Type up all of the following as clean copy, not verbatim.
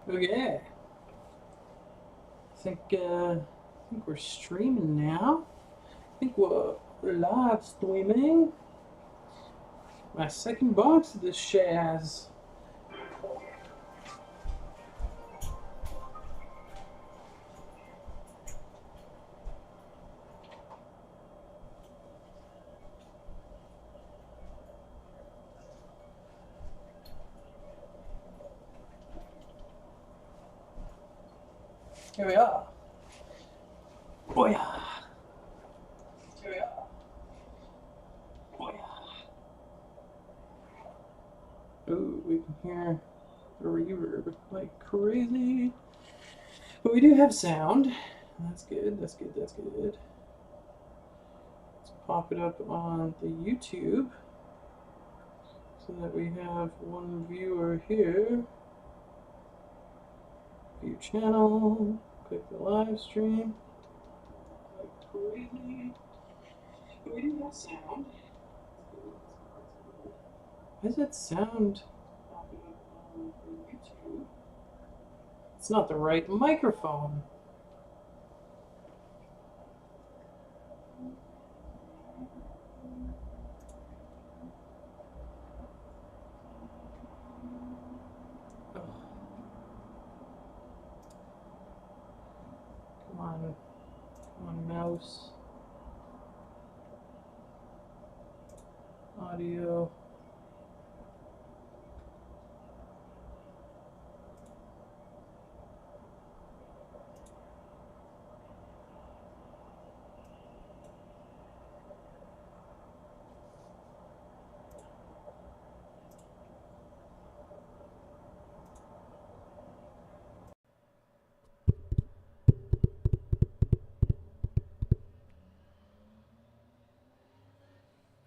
Okay. I think we're streaming now. I think we're live streaming. My second box of this Shaz. Here we are. Oh yeah. Here we are. Oh yeah. Ooh, we can hear the reverb like crazy. But we do have sound. That's good, that's good, that's good. Let's pop it up on the YouTube so that we have one viewer here. View channel, click the live stream. Like crazy. We do have sound. Why does that sound popping up on YouTube? It's not the right microphone. Oh. Come on, mouse. Audio.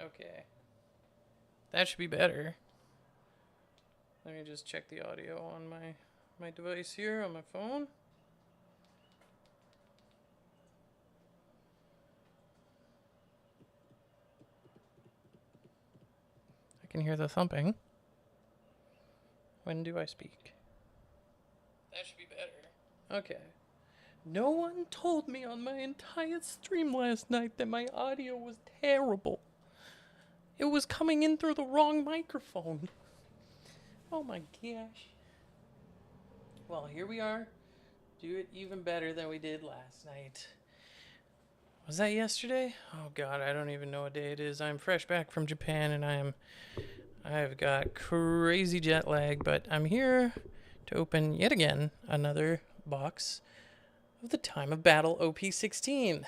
Okay. That should be better. Let me just check the audio on my device here on my phone. I can hear the thumping. When do I speak? That should be better. Okay. No one told me on my entire stream last night that my audio was terrible. It was coming in through the wrong microphone. Oh my gosh. Well, here we are. Do it even better than we did last night. Was that yesterday? Oh god, I don't even know what day it is. I'm fresh back from Japan and I've got crazy jet lag, but I'm here to open yet again another box of the Time of Battle OP16.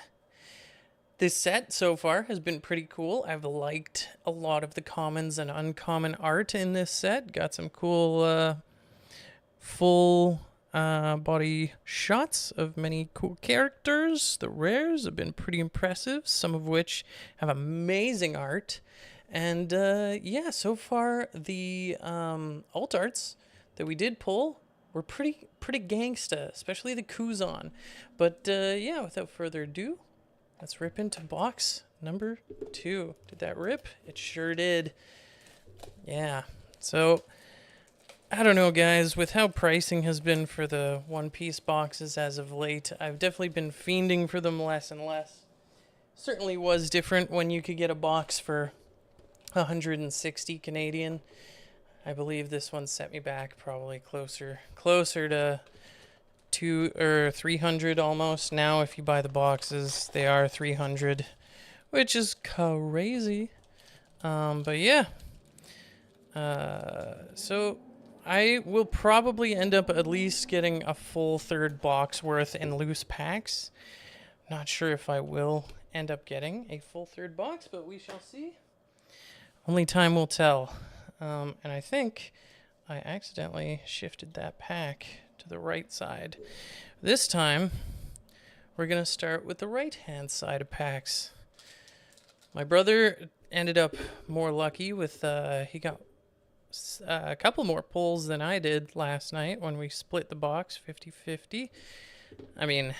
This set so far has been pretty cool. I've liked a lot of the commons and uncommon art in this set. Got some cool full body shots of many cool characters. The rares have been pretty impressive, some of which have amazing art. And yeah, so far the alt arts that we did pull were pretty gangsta, especially the Kuzan. But yeah, without further ado, let's rip into box number 2. Did that rip? It sure did. Yeah. So, I don't know, guys. With how pricing has been for the One Piece boxes as of late, I've definitely been fiending for them less and less. Certainly was different when you could get a box for 160 Canadian. I believe this one set me back probably closer to 200 or 300 almost. Now if you buy the boxes, they are 300, which is crazy. But yeah. So I will probably end up at least getting a full third box worth in loose packs. Not sure if I will end up getting a full third box, but we shall see. Only time will tell. And I think I accidentally shifted that pack to the right side. This time, we're going to start with the right-hand side of packs. My brother ended up more lucky with, he got a couple more pulls than I did last night when we split the box 50-50. I mean,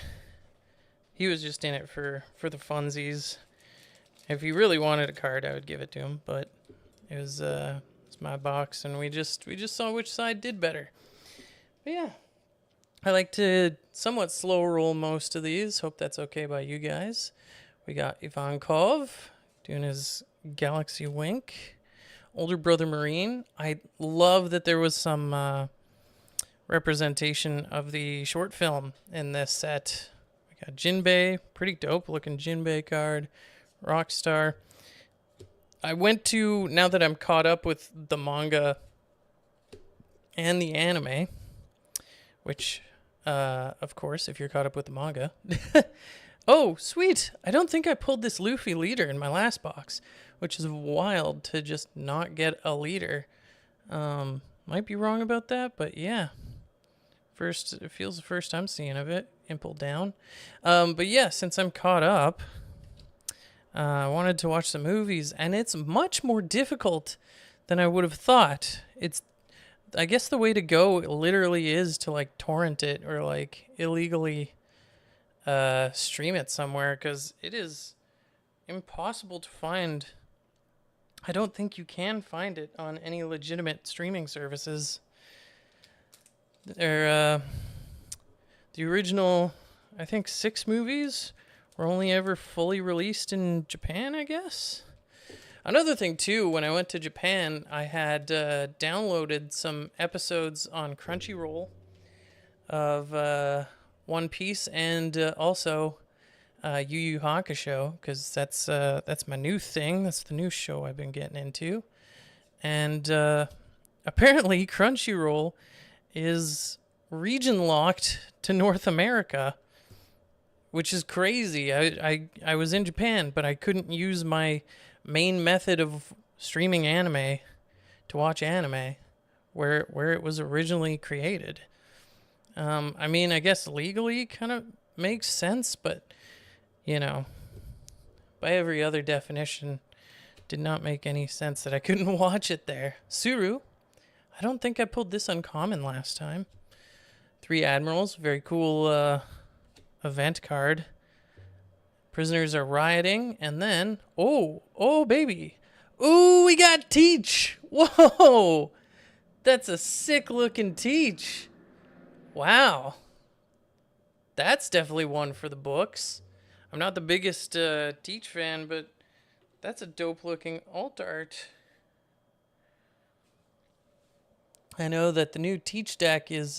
he was just in it for the funsies. If he really wanted a card, I would give it to him, but it was my box, and we just saw which side did better. But yeah, I like to somewhat slow roll most of these. Hope that's okay by you guys. We got Ivankov doing his Galaxy Wink. Older brother Marine. I love that there was some representation of the short film in this set. We got Jinbei, pretty dope looking Jinbei card. Rockstar. I went to, now that I'm caught up with the manga and the anime, which, of course, if you're caught up with the manga. Oh, sweet. I don't think I pulled this Luffy leader in my last box, which is wild to just not get a leader. Might be wrong about that, but yeah. It feels the first I'm seeing of it. Impel down. But yeah, since I'm caught up, I wanted to watch the movies, and it's much more difficult than I would have thought. I guess the way to go literally is to like torrent it or like illegally stream it somewhere, because it is impossible to find. I don't think you can find it on any legitimate streaming services. The original, I think 6 movies were only ever fully released in Japan, I guess. Another thing too, when I went to Japan, I had downloaded some episodes on Crunchyroll of One Piece and also Yu Yu Hakusho, because that's my new thing. That's the new show I've been getting into, and apparently Crunchyroll is region locked to North America, which is crazy. I was in Japan, but I couldn't use my main method of streaming anime to watch anime where it was originally created. I mean, I guess legally kind of makes sense, but you know, by every other definition, did not make any sense that I couldn't watch it there. Suru, I don't think I pulled this uncommon last time. 3 Admirals, very cool event card. Prisoners are rioting, and then, oh baby. Ooh, we got Teach. Whoa, that's a sick looking Teach. Wow. That's definitely one for the books. I'm not the biggest Teach fan, but that's a dope looking alt art. I know that the new Teach deck is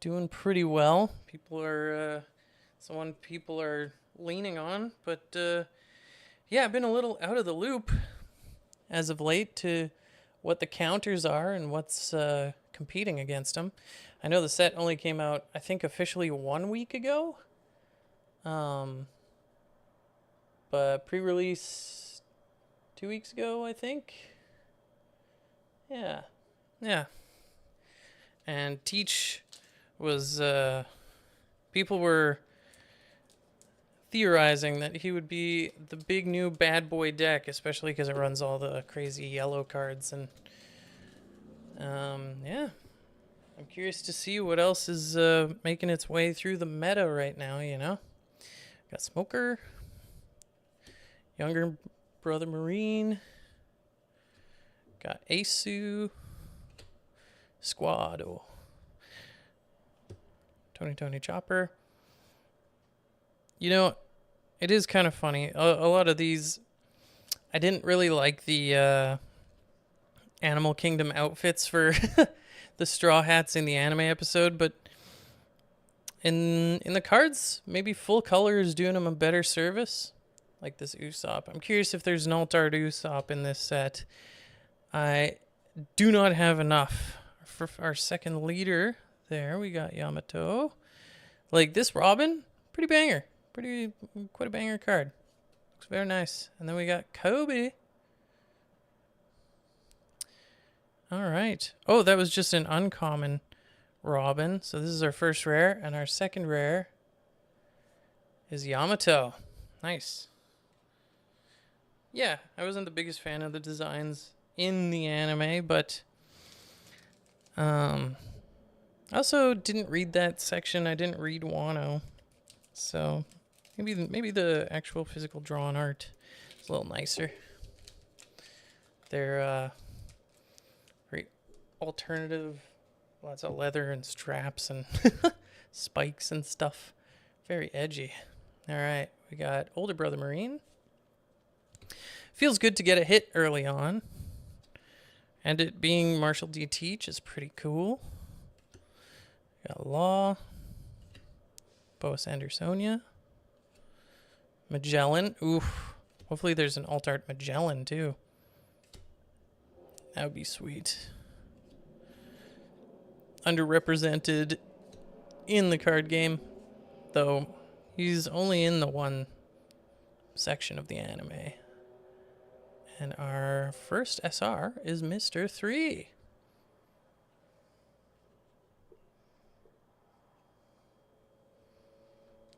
doing pretty well. It's the one people are leaning on, but yeah, I've been a little out of the loop as of late to what the counters are and what's competing against them. I know the set only came out, I think, officially 1 week ago. But pre-release 2 weeks ago, I think. Yeah. And Teach was, people were theorizing that he would be the big new bad boy deck, especially because it runs all the crazy yellow cards. And, yeah. I'm curious to see what else is making its way through the meta right now, you know? Got Smoker. Younger brother Marine. Got Asu. Squado. Tony Chopper. You know, it is kind of funny. A lot of these, I didn't really like the Animal Kingdom outfits for the Straw Hats in the anime episode, but in the cards, maybe full color is doing them a better service, like this Usopp. I'm curious if there's an alt art Usopp in this set. I do not have enough for our second leader. There we got Yamato. Like this Robin, pretty banger. Quite a banger card. Looks very nice. And then we got Kobe. All right. Oh, that was just an uncommon Robin. So this is our first rare, and our second rare is Yamato. Nice. Yeah, I wasn't the biggest fan of the designs in the anime, but I also didn't read that section. I didn't read Wano, so maybe the actual physical drawn art is a little nicer. They're very alternative Lots of leather and straps and spikes and stuff. Very edgy. All right, we got Older Brother Marine. Feels good to get a hit early on. And it being Marshall D. Teach is pretty cool. Got Law. Boas Andersonia. Magellan. Oof. Hopefully there's an alt art Magellan too. That would be sweet. Underrepresented in the card game, though he's only in the one section of the anime. And our first SR is Mr. 3.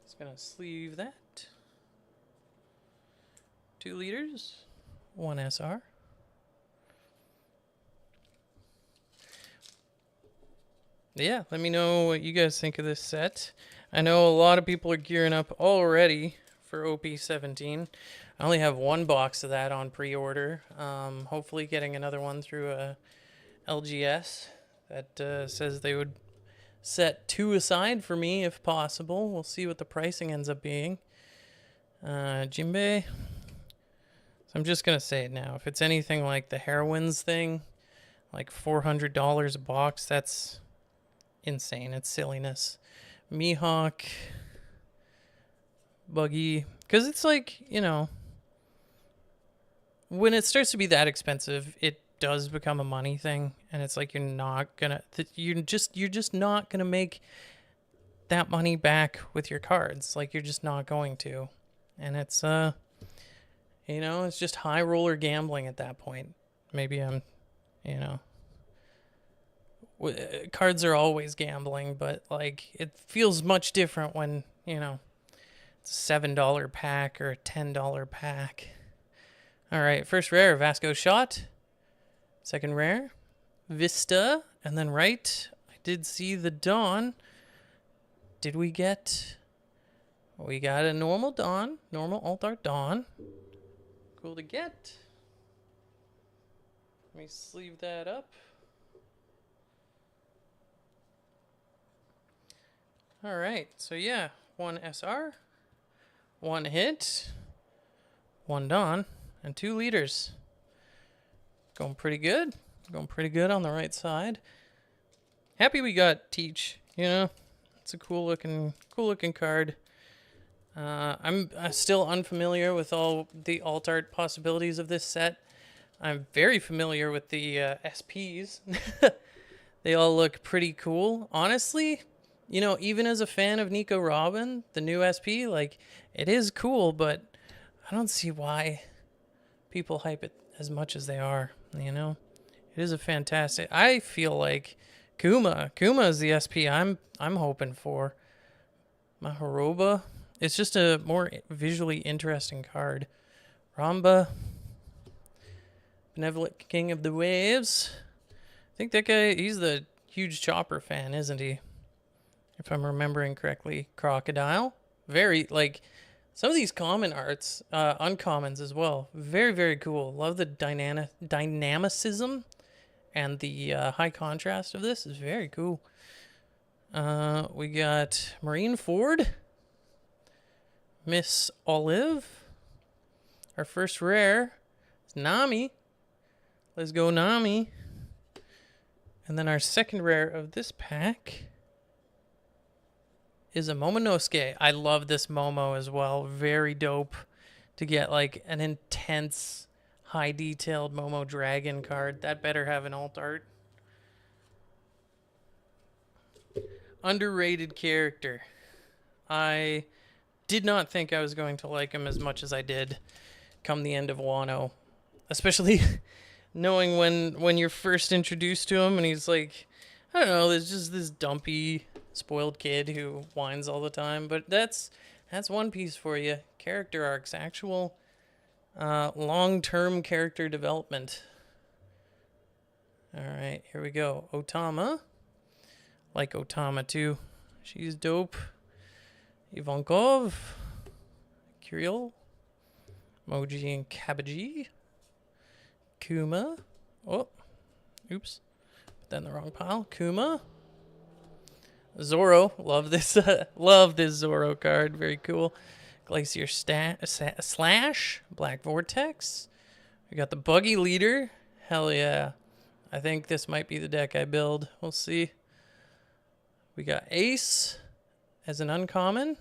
Just gonna sleeve that. 2 liters, 1 SR. Yeah, let me know what you guys think of this set. I know a lot of people are gearing up already for OP17. I only have 1 box of that on pre-order. Hopefully getting another one through a LGS that says they would set 2 aside for me if possible. We'll see what the pricing ends up being. Jinbei. So I'm just going to say it now. If it's anything like the Heroines thing, like $400 a box, that's insane. It's silliness. Mihawk. Buggy. Because it's like, you know, when it starts to be that expensive, it does become a money thing. And it's like you're just not gonna make that money back with your cards. Like you're just not going to. And it's you know, it's just high roller gambling at that point. Maybe I'm, you know, cards are always gambling, but like it feels much different when, you know, it's a $7 pack or a $10 pack. All right, first rare, Vasco Shot. Second rare, Vista. And then right, I did see the Dawn. Did we get... We got a normal Dawn, normal alt art Dawn. Cool to get. Let me sleeve that up. All right, so yeah, 1 SR, 1 hit, 1 Dawn, and 2 liters. Going pretty good. Going pretty good on the right side. Happy we got Teach, you know. It's a cool looking card. I'm still unfamiliar with all the alt art possibilities of this set. I'm very familiar with the SPs. They all look pretty cool. Honestly, you know, even as a fan of Nico Robin, the new SP, like, it is cool, but I don't see why people hype it as much as they are, you know? It is a fantastic... I feel like Kuma is the SP I'm hoping for. Maharoba. It's just a more visually interesting card. Ramba. Benevolent King of the Waves. I think that guy, he's the huge Chopper fan, isn't he? If I'm remembering correctly. Crocodile. Very, like, some of these common arts, uncommons as well. Very, very cool. Love the dynamicism and the high contrast of this is very cool. We got Marine Ford. Miss Olive. Our first rare is Nami. Let's go, Nami. And then our second rare of this pack is a Momonosuke. I love this Momo as well. Very dope to get like an intense, high detailed Momo Dragon card. That better have an alt art. Underrated character. I did not think I was going to like him as much as I did come the end of Wano. Especially knowing when you're first introduced to him and he's like, I don't know, there's just this dumpy, spoiled kid who whines all the time. But that's One Piece for you. Character arcs, actual long-term character development. All right, here we go. Otama. Like Otama too. She's dope. Ivankov. Kirill. Moji and Kabaji. Kuma. Oh, oops. Put that in the wrong pile. Kuma. Zoro, love this. Love this Zoro card. Very cool. Glacier Slash, Black Vortex. We got the Buggy Leader. Hell yeah. I think this might be the deck I build. We'll see. We got Ace as an uncommon.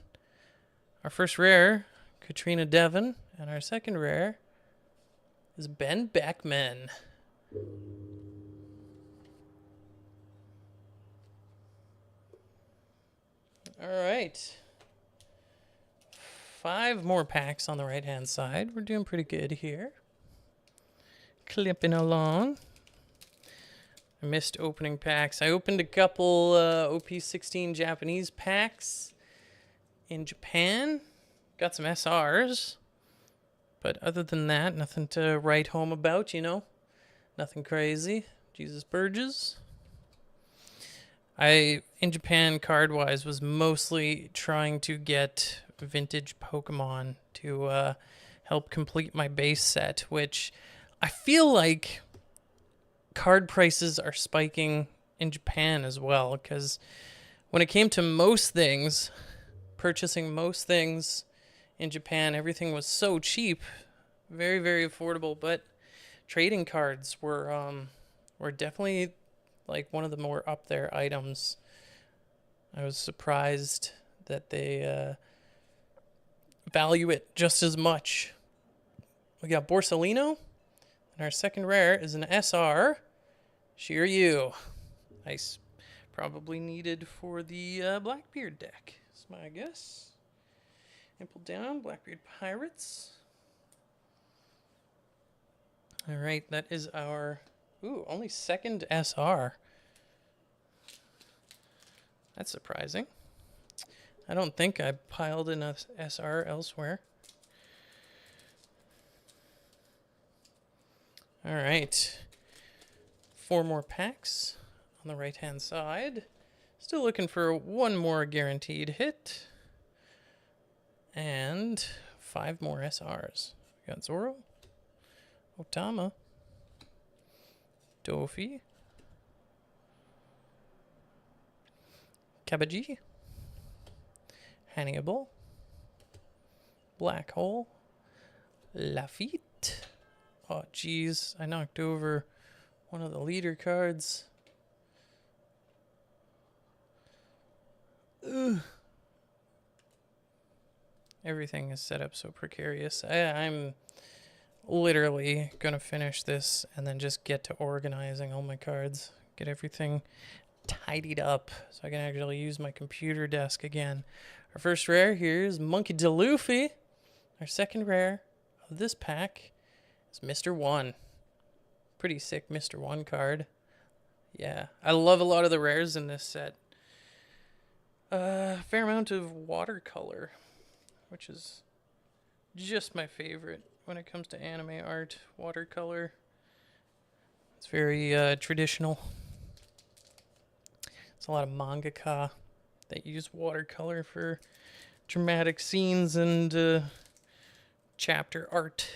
Our first rare, Katrina Devon. And our second rare is Ben Beckman. All right. 5 more packs on the right-hand side. We're doing pretty good here. Clipping along. I missed opening packs. I opened a couple OP16 Japanese packs in Japan. Got some SRs. But other than that, nothing to write home about, you know. Nothing crazy. Jesus Burgess. In Japan, card-wise, was mostly trying to get vintage Pokemon to help complete my base set, which I feel like card prices are spiking in Japan as well, because when it came to most things, purchasing most things in Japan, everything was so cheap, very, very affordable, but trading cards were definitely like one of the more up there items. I was surprised that they value it just as much. We got Borsalino, and our second rare is an SR, Shiryu. Nice. Probably needed for the Blackbeard deck, is my guess. Impel down, Blackbeard Pirates. Alright, that is our... Ooh, only second SR. That's surprising. I don't think I piled in a SR elsewhere. Alright. 4 more packs on the right-hand side. Still looking for 1 more guaranteed hit. And 5 more SRs. We got Zoro, Otama, Dofi, Kabaji, Hannibal, Black Hole, Lafitte. Oh, geez, I knocked over one of the leader cards. Ugh. Everything is set up so precarious. I'm literally going to finish this and then just get to organizing all my cards. Get everything tidied up so I can actually use my computer desk again. Our first rare here is Monkey D. Luffy. Our second rare of this pack is Mr. 1. Pretty sick Mr. 1 card. Yeah, I love a lot of the rares in this set. Fair amount of watercolor, which is just my favorite when it comes to anime art. Watercolor. It's very traditional. It's a lot of mangaka that use watercolor for dramatic scenes and chapter art.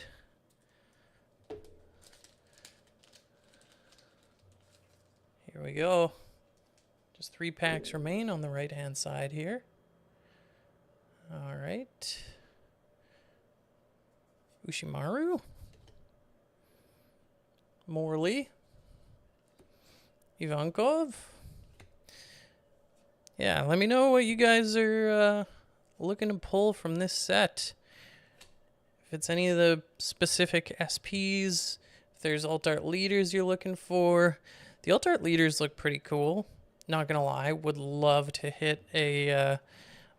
Here we go. Just 3 packs remain on the right-hand side here. All right. Ushimaru. Morley. Ivankov. Yeah, let me know what you guys are looking to pull from this set. If it's any of the specific SPs, if there's alt-art leaders you're looking for. The alt-art leaders look pretty cool. Not gonna lie, would love to hit a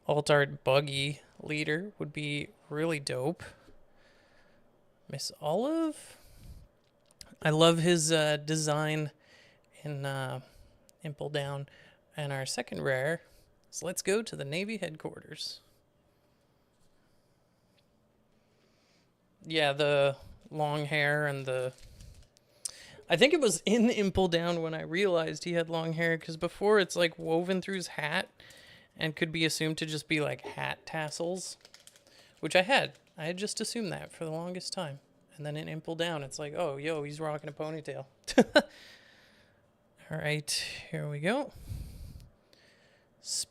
alt-art buggy leader. Would be really dope. Miss Olive. I love his design in Impel Down. And our second rare is Let's Go to the Navy Headquarters. Yeah, the long hair and the... I think it was in Impel Down when I realized he had long hair, because before it's like woven through his hat and could be assumed to just be like hat tassels, which I had. I had just assumed that for the longest time. And then in Impel Down, it's like, oh, yo, he's rocking a ponytail. All right, here we go.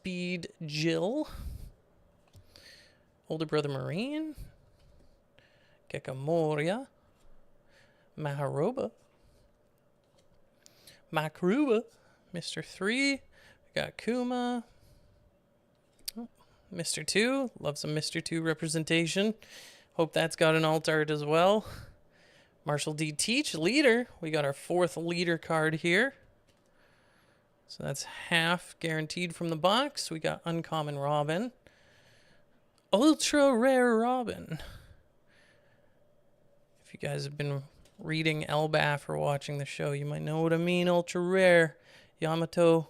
Speed Jill. Older Brother Marine. Kekamoria. Maharoba. Makruba. Mr. 3. We got Kuma. Oh, Mr. 2. Love some Mr. 2 representation. Hope that's got an alt art as well. Marshall D. Teach, leader. We got our 4th leader card here. So that's half guaranteed from the box. We got Uncommon Robin. Ultra Rare Robin. If you guys have been reading Elbaf or watching the show, you might know what I mean. Ultra Rare. Yamato.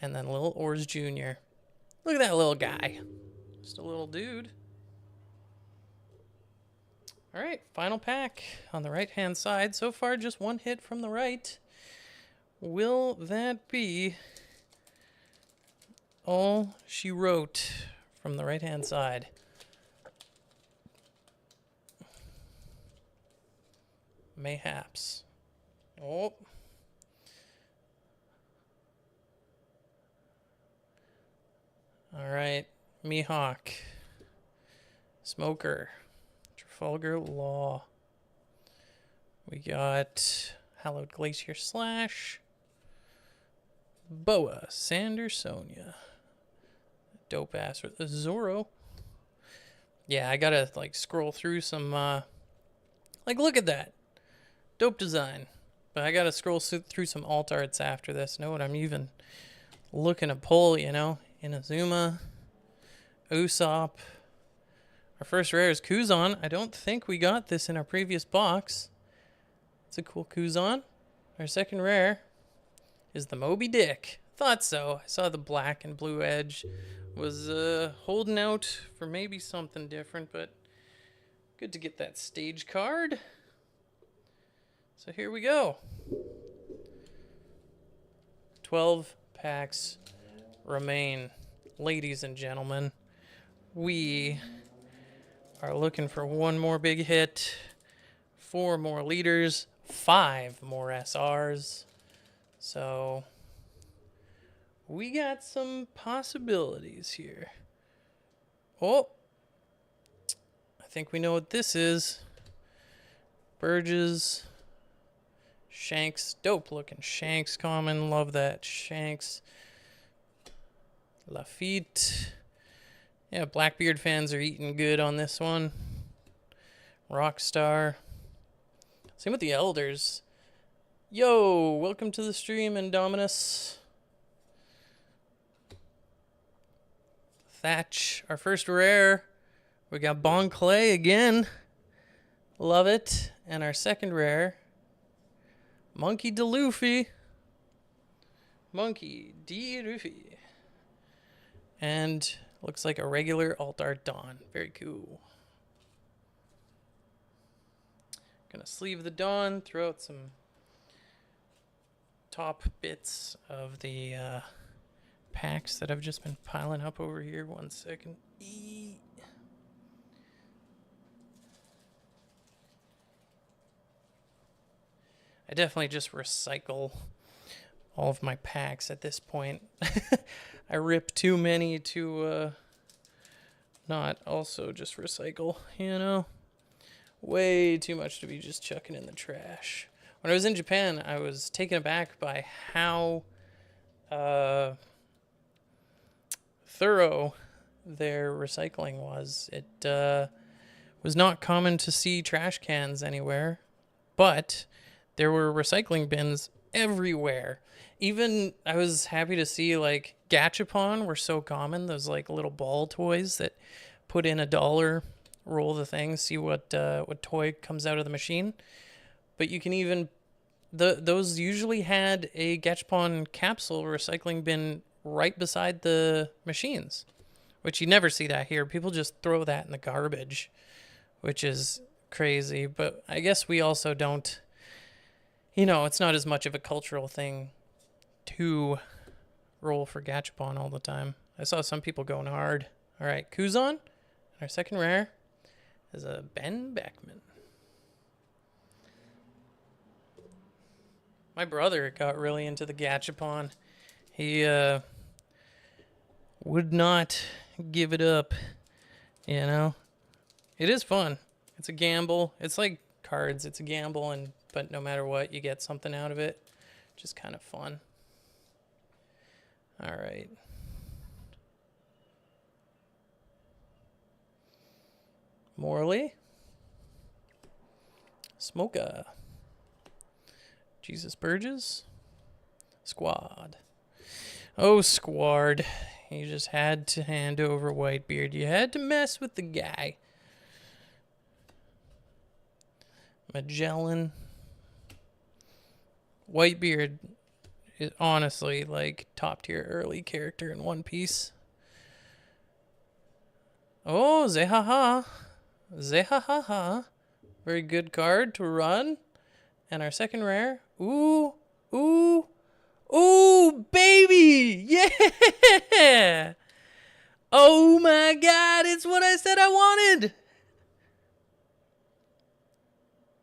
And then Little Ors Jr. Look at that little guy. Just a little dude. All right, final pack on the right-hand side. So far, just one hit from the right. Will that be all she wrote from the right-hand side? Mayhaps. Oh. All right, Mihawk. Smoker. Trafalgar Law. We got Hallowed Glacier Slash. Boa Sandersonia. Dope ass with Zorro. Yeah, I gotta like scroll through some like look at that. Dope design. But I gotta scroll through some alt arts after this. Know what I'm even looking to pull, you know? Inazuma. Usopp. Our first rare is Kuzan. I don't think we got this in our previous box. It's a cool Kuzan. Our second rare is the Moby Dick. Thought so. I saw the black and blue edge. Was holding out for maybe something different, but good to get that stage card. So here we go. 12 packs remain. Ladies and gentlemen, we are looking for one more big hit, 4 more leaders, 5 more SRs. So we got some possibilities here. Oh, I think we know what this is. Burgess, Shanks, dope looking Shanks common, love that Shanks. Lafitte. Yeah, Blackbeard fans are eating good on this one. Rockstar. Same with the Elders. Yo, welcome to the stream, Indominus. Thatch, our first rare. We got Bon Clay again. Love it. And our second rare, Monkey D. Luffy. Monkey D. Luffy. And looks like a regular alt art Dawn. Very cool. Gonna sleeve the Dawn, throw out some top bits of the packs that I've just been piling up over here. 1 second. I definitely just recycle all of my packs at this point. I rip too many to not also just recycle, you know? Way too much to be just chucking in the trash. When I was in Japan, I was taken aback by how thorough their recycling was. It was not common to see trash cans anywhere, but there were recycling bins everywhere. Even I was happy to see like Gachapon were so common. Those like little ball toys that put in $1, roll the thing, see what toy comes out of the machine. But you can even those usually had a Gachapon capsule recycling bin right beside the machines, which you never see that here. People just throw that in the garbage, which is crazy. But I guess we also don't, you know, it's not as much of a cultural thing to roll for Gachapon all the time. I saw some people going hard. All right, Kuzan. Our second rare is a Ben Beckman. My brother got really into the Gachapon. He would not give it up, you know? It is fun. It's a gamble. It's like cards. It's a gamble, but no matter what, you get something out of it. Just kind of fun. All right. Morley. Smoker. Jesus Burgess. Squad. Oh, Squad. You just had to hand over Whitebeard. You had to mess with the guy. Magellan. Whitebeard is honestly like top tier early character in One Piece. Oh, Zehaha. Zehaha. Very good card to run. And our second rare. Ooh. Ooh. Ooh, baby. Yeah. Oh my god, it's what I said I wanted.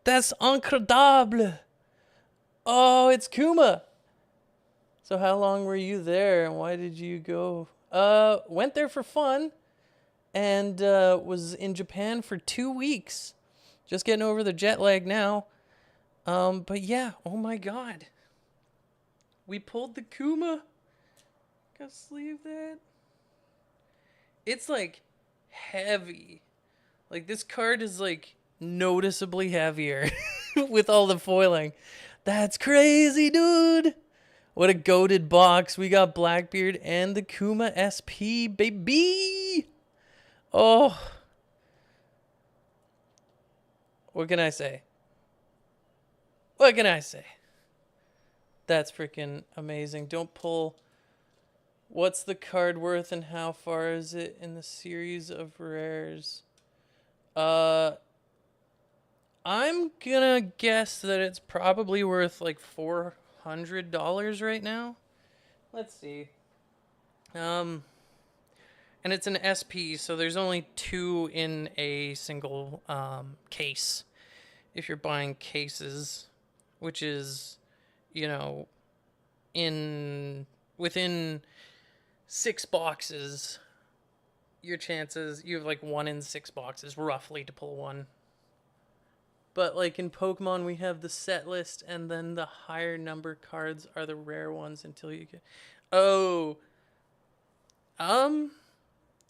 That's incredible. Oh, it's Kuma. So how long were you there and why did you go? Went there for fun and was in Japan for 2 weeks. Just getting over the jet lag now. But yeah, oh my god. We pulled the Kuma. Gotta sleeve that. It's like heavy. Like this card is like noticeably heavier with all the foiling. That's crazy, dude. What a goated box. We got Blackbeard and the Kuma SP, baby. Oh. What can I say? What can I say? That's freaking amazing. Don't pull. What's the card worth and how far is it in the series of rares? I'm gonna guess that it's probably worth like $400 right now. Let's see. And it's an SP, so there's only 2 in a single case. If you're buying cases, which is, you know, within 6 boxes, your chances, you have like 1 in 6 boxes roughly to pull one. But like in Pokemon, we have the set list, and then the higher number cards are the rare ones until you get. Oh,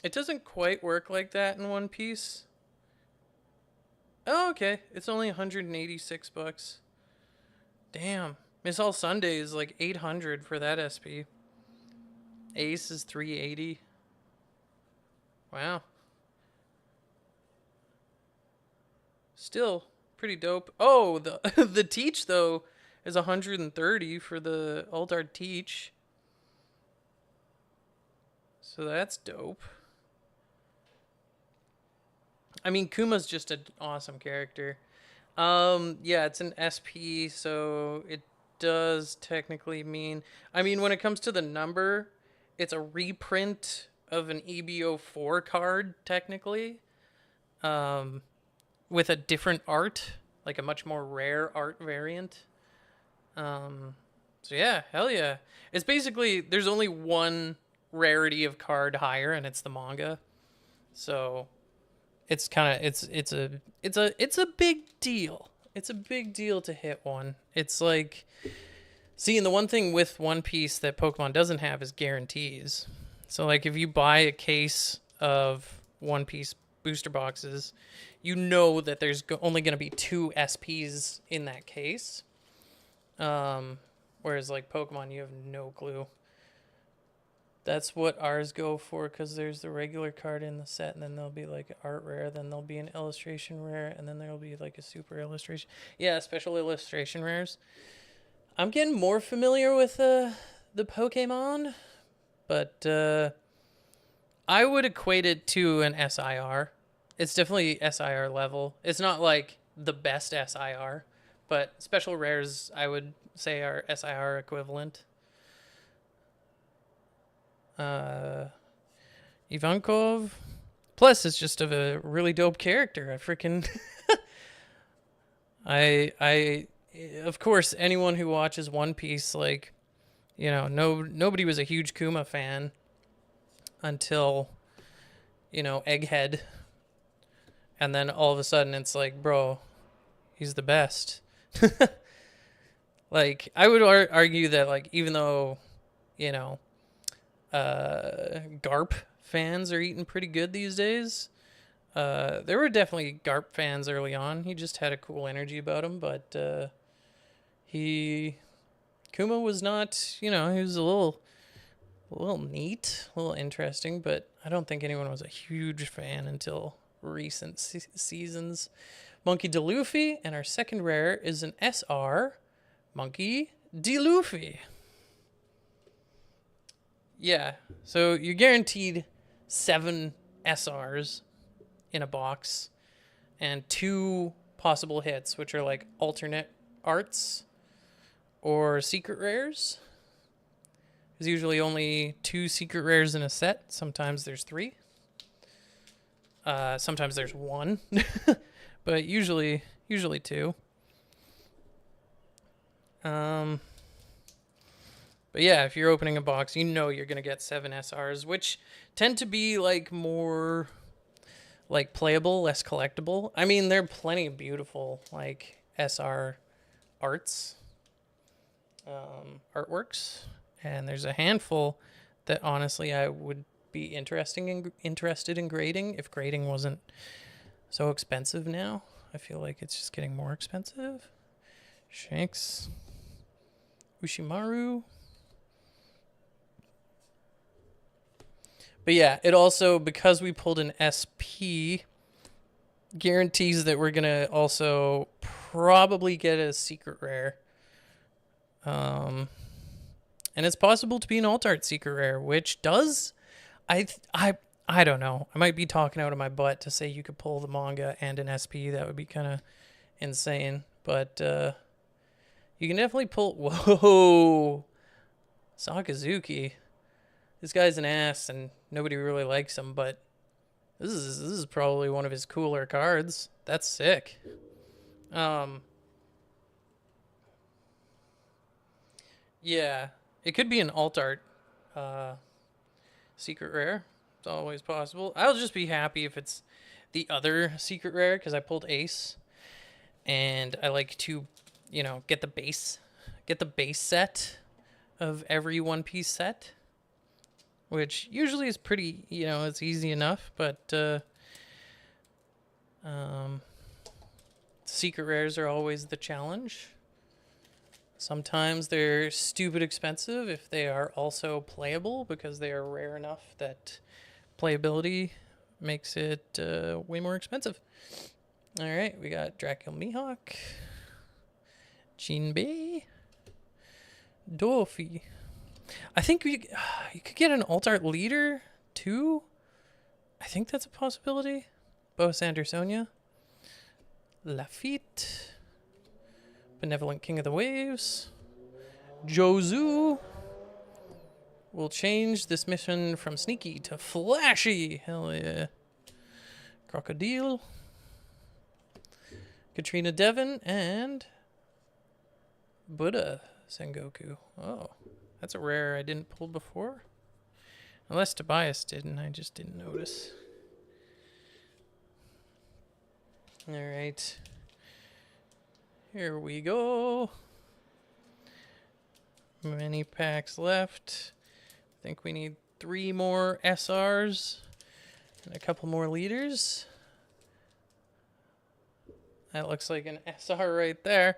it doesn't quite work like that in One Piece. Oh, okay. It's only 186 bucks. Damn. Miss All Sunday is like 800 for that SP. Ace is 380. Wow. Still pretty dope. Oh, the the Teach though is 130 for the Aldar Teach. So that's dope. I mean, Kuma's just an awesome character. Yeah, it's an SP, so it does technically mean... I mean, when it comes to the number, it's a reprint of an EBO4 card, technically. With a different art, like a much more rare art variant. So yeah, hell yeah. It's basically, there's only one rarity of card higher, and it's the manga. So... it's kind of it's a big deal. It's a big deal to hit one. It's like, see, and the one thing with One Piece that Pokemon doesn't have is guarantees. So like if you buy a case of One Piece booster boxes, you know that there's only going to be 2 SPs in that case. Whereas like Pokemon, you have no clue. That's what ours go for, because there's the regular card in the set, and then there'll be like art rare, then there'll be an illustration rare, and then there'll be like a super illustration. Yeah, special illustration rares. I'm getting more familiar with the Pokemon, but I would equate it to an SIR. It's definitely SIR level. It's not like the best SIR, but special rares I would say are SIR equivalent. Ivankov. Plus, it's just a really dope character. I freaking... I of course, anyone who watches One Piece, like, you know, nobody was a huge Kuma fan. until, you know, Egghead. And then all of a sudden it's like, bro, he's the best. Like, I would argue that, like, even though, you know, Garp fans are eating pretty good these days, there were definitely Garp fans early on. He just had a cool energy about him, but Kuma was not, you know, he was a little neat, a little interesting, but I don't think anyone was a huge fan until recent seasons. Monkey D. Luffy, and our second rare is an SR Monkey D. Luffy. Yeah, so you're guaranteed 7 SRs in a box and 2 possible hits, which are like alternate arts or secret rares. There's usually only 2 secret rares in a set. Sometimes there's 3. Sometimes there's 1, but usually 2. But yeah, if you're opening a box, you know you're gonna get 7 SRs, which tend to be like more like playable, less collectible. I mean, there are plenty of beautiful like SR arts, artworks, and there's a handful that honestly I would be interested in grading if grading wasn't so expensive now. I feel like it's just getting more expensive. Shanks, Ushimaru. But yeah, it also, because we pulled an SP, guarantees that we're going to also probably get a secret rare. And it's possible to be an alt art secret rare, which does, I don't know. I might be talking out of my butt to say you could pull the manga and an SP. That would be kind of insane. But you can definitely pull, whoa, Sakazuki. This guy's an ass and nobody really likes him, but this is probably one of his cooler cards. That's sick. Yeah, it could be an alt art secret rare. It's always possible. I'll just be happy if it's the other secret rare, because I pulled Ace and I like to, you know, get the base set of every One Piece set, which usually is pretty, you know, it's easy enough, but secret rares are always the challenge. Sometimes they're stupid expensive if they are also playable, because they are rare enough that playability makes it way more expensive. All right, we got Dracula Mihawk, Jinbei, Dofi. I think you could get an alt art leader too. I think that's a possibility. Bo Sandersonia, Lafitte, Benevolent King of the Waves, Jozu. We'll change this mission from sneaky to flashy. Hell yeah. Crocodile, Katrina Devon, and Buddha Sengoku. Oh, that's a rare I didn't pull before. Unless Tobias did, and I just didn't notice. Alright. Here we go. Many packs left. I think we need 3 more SRs and a couple more leaders. That looks like an SR right there.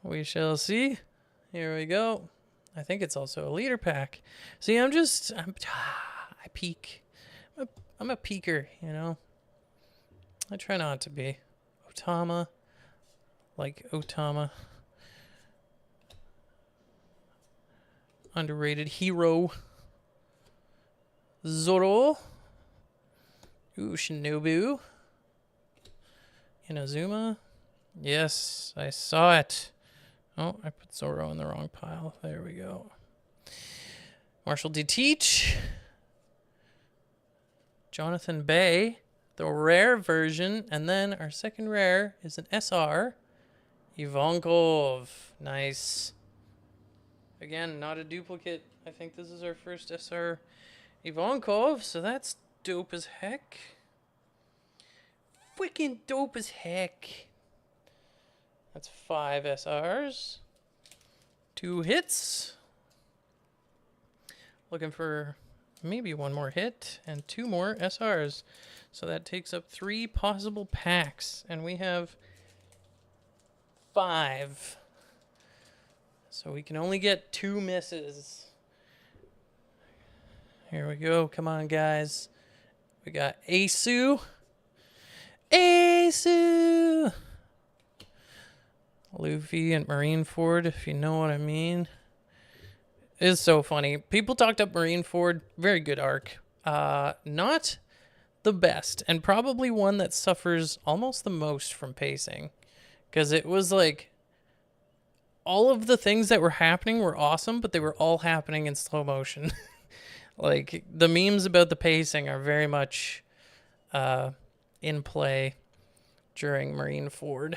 We shall see. Here we go. I think it's also a leader pack. See, I peek. I'm a peeker, you know. I try not to be. Otama. Like Otama. Underrated hero. Zoro. Ooh, Shinobu. Inazuma. Yes, I saw it. Oh, I put Zoro in the wrong pile. There we go. Marshall D. Teach. Jonathan Bay. The rare version. And then our second rare is an SR. Ivankov. Nice. Again, not a duplicate. I think this is our first SR Ivankov, so that's dope as heck. Freaking dope as heck. That's 5 SRs. 2 hits. Looking for maybe 1 more hit and 2 more SRs. So that takes up 3 possible packs. And we have 5. So we can only get 2 misses. Here we go. Come on, guys. We got Asu. Asu! Luffy and Marineford, if you know what I mean. It's so funny. People talked up Marineford. Very good arc. Not the best. And probably one that suffers almost the most from pacing. Because it was like... all of the things that were happening were awesome, but they were all happening in slow motion. Like, the memes about the pacing are very much in play during Marineford.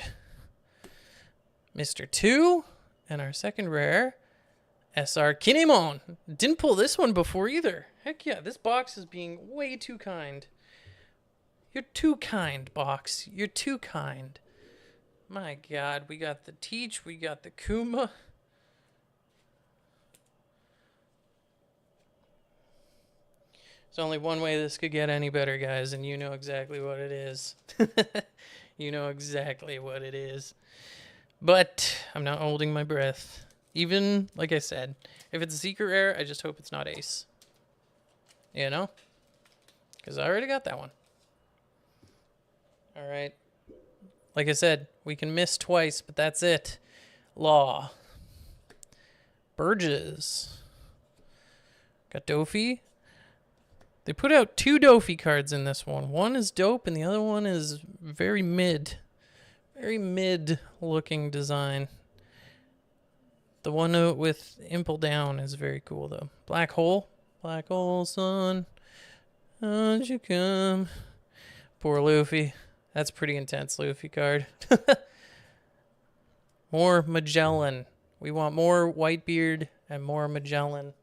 Mr. 2, and our second rare, SR Kinemon. Didn't pull this one before either. Heck yeah, this box is being way too kind. You're too kind, box. You're too kind. My God, we got the Teach, we got the Kuma. There's only one way this could get any better, guys, and you know exactly what it is. You know exactly what it is. But I'm not holding my breath. Even, like I said, if it's a secret rare, I just hope it's not Ace. You know? Because I already got that one. All right. Like I said, we can miss twice, but that's it. Law. Burgess. Got Dofi. They put out 2 Dofi cards in this one. One is dope, and the other one is very mid. Very mid-looking design. The one with Impel Down is very cool, though. Black Hole. Black Hole, son. How'd you come? Poor Luffy. That's pretty intense Luffy card. More Magellan. We want more Whitebeard and more Magellan.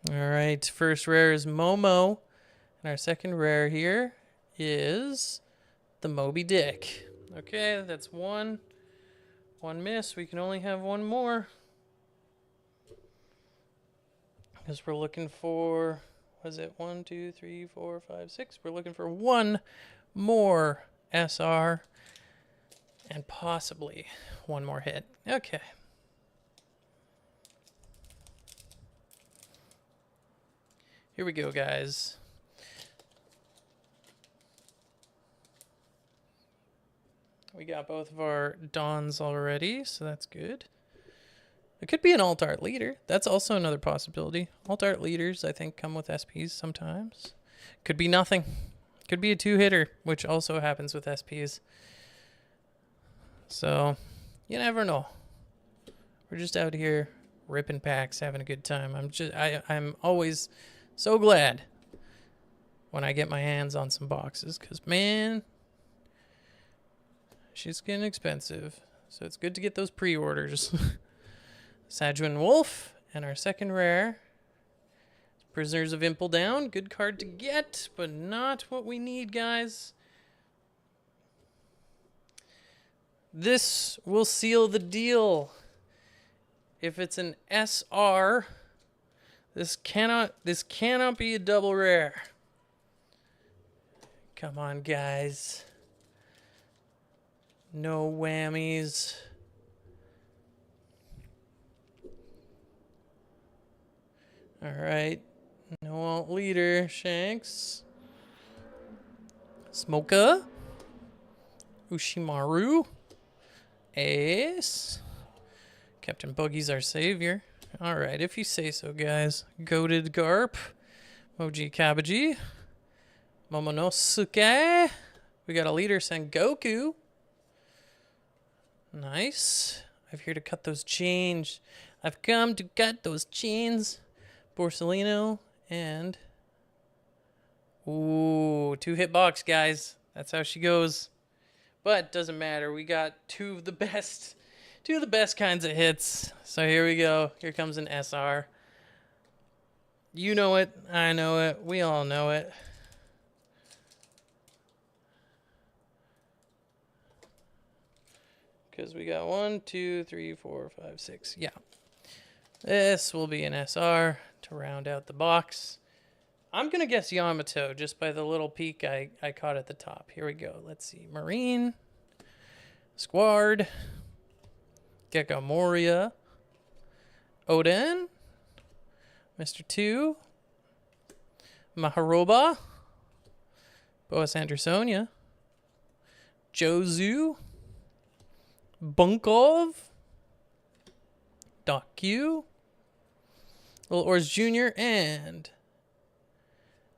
Alright, first rare is Momo. And our second rare here is the Moby Dick. Okay, that's one. One miss. We can only have one more. Because we're looking for, was it 1, 2, 3, 4, 5, 6? We're looking for one more SR and possibly one more hit. Okay. Here we go, guys. We got both of our Dons already, so that's good. It could be an alt art leader. That's also another possibility. Alt art leaders, I think, come with SPs sometimes. Could be nothing. Could be a 2-hitter, which also happens with SPs. So, you never know. We're just out here ripping packs, having a good time. I'm always so glad when I get my hands on some boxes, because, man, she's getting expensive. So it's good to get those pre-orders. Sajuan Wolf, and our second rare, Prisoners of Impel Down. Good card to get, but not what we need, guys. This will seal the deal. If it's an SR, this cannot be a double rare. Come on, guys. No whammies. All right. No alt leader, Shanks. Smoka. Ushimaru. Ace. Captain Buggy's our savior. All right, if you say so, guys. Goated Garp. Moji Kabaji. Momonosuke. We got a leader, Sengoku. Nice. I'm here to cut those chains. I've come to cut those chains. Borsellino and... ooh, 2-hit box, guys. That's how she goes. But doesn't matter. We got two of the best kinds of hits. So here we go. Here comes an SR. You know it. I know it. We all know it. Because we got 1, 2, 3, 4, 5, 6. Yeah. This will be an SR to round out the box. I'm going to guess Yamato just by the little peek I caught at the top. Here we go. Let's see. Marine. Squad. Gecko Moria. Odin. Mr. 2. Maharoba. Boas Andersonia. Jozu. Bunkov. Doc Q. Little Ors Jr. and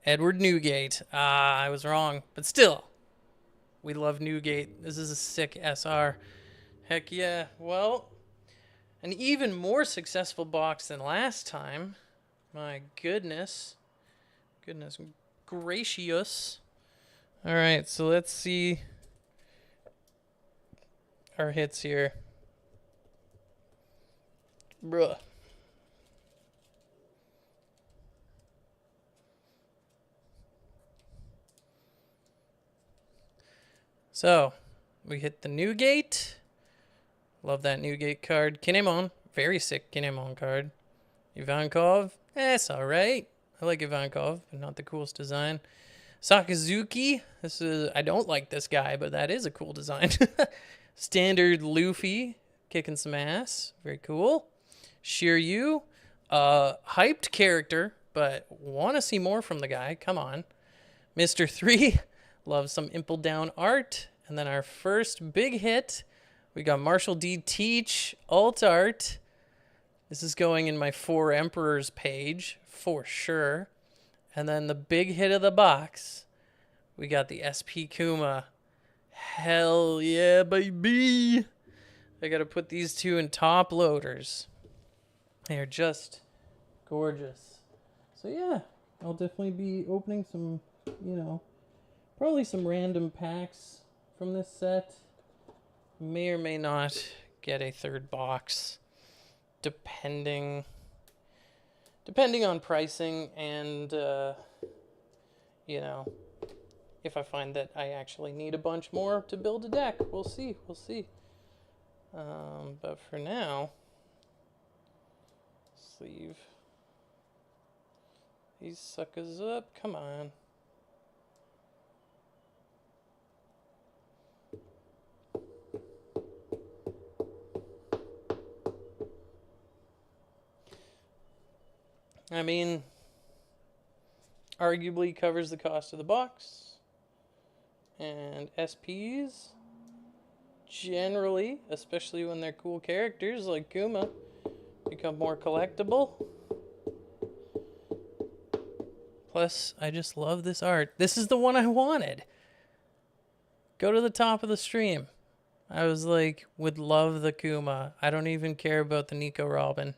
Edward Newgate. I was wrong, but still, we love Newgate. This is a sick SR. Heck yeah. Well, an even more successful box than last time. My goodness. Goodness gracious. All right, so let's see our hits here. Bruh. So, we hit the Newgate. Love that Newgate card. Kinemon. Very sick Kinemon card. Ivankov. It's alright. I like Ivankov, but not the coolest design. Sakazuki. This is, I don't like this guy, but that is a cool design. Standard Luffy. Kicking some ass. Very cool. Shiryu. Hyped character, but want to see more from the guy. Come on. Mr. 3. Love some Impel Down art. And then our first big hit, we got Marshall D. Teach alt art. This is going in my 4 Emperors page for sure. And then the big hit of the box, we got the SP Kuma. Hell yeah, baby. I got to put these two in top loaders. They're just gorgeous. So yeah, I'll definitely be opening some, you know, probably some random packs from this set. May or may not get a third box, depending on pricing and, you know, if I find that I actually need a bunch more to build a deck. We'll see. We'll see. But for now, sleeve these suckers up. Come on. I mean, arguably covers the cost of the box. And SPs, generally, especially when they're cool characters like Kuma, become more collectible. Plus, I just love this art. This is the one I wanted. Go to the top of the stream. I was like, would love the Kuma. I don't even care about the Nico Robin.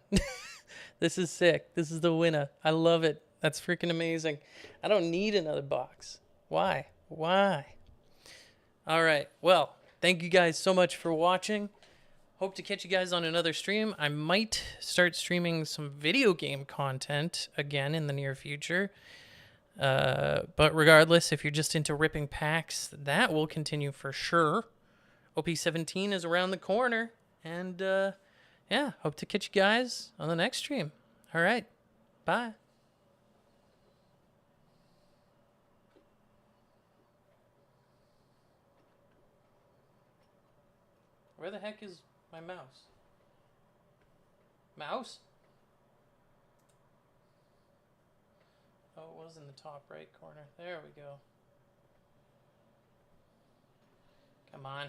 This is sick. This is the winner. I love it. That's freaking amazing. I don't need another box. Why? Why? All right. Well, thank you guys so much for watching. Hope to catch you guys on another stream. I might start streaming some video game content again in the near future. But regardless, if you're just into ripping packs, that will continue for sure. OP17 is around the corner. And, yeah, hope to catch you guys on the next stream. All right. Bye. Where the heck is my mouse? Mouse? Oh, it was in the top right corner. There we go. Come on.